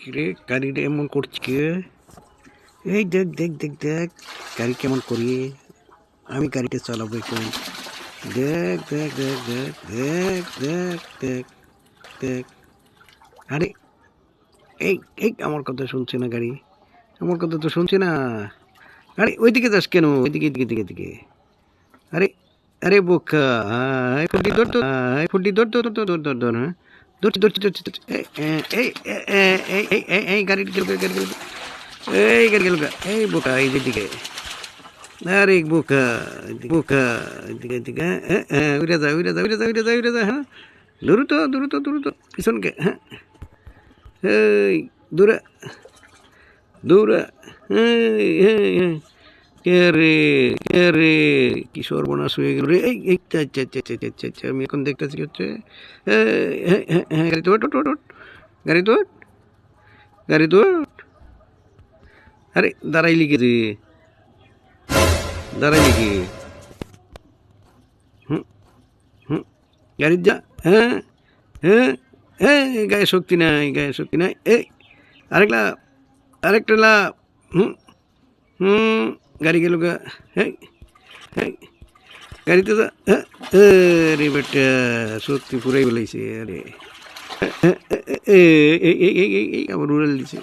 কিরে গাড়িটা এমন করছে কে? এই দেখ দেখ দেখ দেখ গাড়ি কেমন করি, আমি গাড়িটা চালাবো এখন। দেখ দেখ দেখ দেখ দেখ দেখ দেখ দেখ। আরে এই এই আমার কথা শুনছে না গাড়ি, আমার কথা তো শুনছে না। আরে ওইদিকে যাস কেন? ওইদিকে এদিকে দিকে দিকে। আরে আরে বোকা, এই ফুটি ধর তো, এই ফুটি ধর ধর ধর ধর ধর ধর, হ্যাঁ ধরছি ধরছি ধরছি ধরছি। এই এই এই এই এই এই গাড়ি গেল গাড়ি গেল, এই গাড়ি গেল, এই বোকা এই দিকে। আরে বোকা বোকা এদিকে এদিকে, উড়ে যা উড়ে যা উড়ে যা উড়ে যা উড়ে যা, হ্যাঁ দ্রুত দ্রুত দ্রুত পিছনকে, হ্যাঁ এই দূরে দৌড়া। এই এই এই, কে রে কে রে, কি সর্বনাশ হয়ে গেল রে। এই এই আচ্ছা আচ্ছা আচ্ছা আচ্ছা আচ্ছা আচ্ছা, আমি এখন দেখতেছি হচ্ছে। হ্যাঁ হ্যাঁ হ্যাঁ, গাড়ি তো ওঠ ওঠ ওঠ ওঠ, গাড়ি তো ওঠ, গাড়ি তো ওঠ। আরে দাঁড়াইলি কি রে, দাঁড়াইলি কি? হুম হুম, গাড়ি যা। হ্যাঁ হ্যাঁ হ্যাঁ, গায়ে শক্তি নাই গায়ে শক্তি নাই। এই আরেকলা, আরেকটা লাভ। হুম হুম, গাড়ি গেল গা। হ্যাঁ হ্যাঁ, গাড়িতে যা। হ্যাঁ, আরে বেটা সত্যি পুরাই বলাইছে। আরে এই এই এই এই এই, আবার উড়াল দিছে।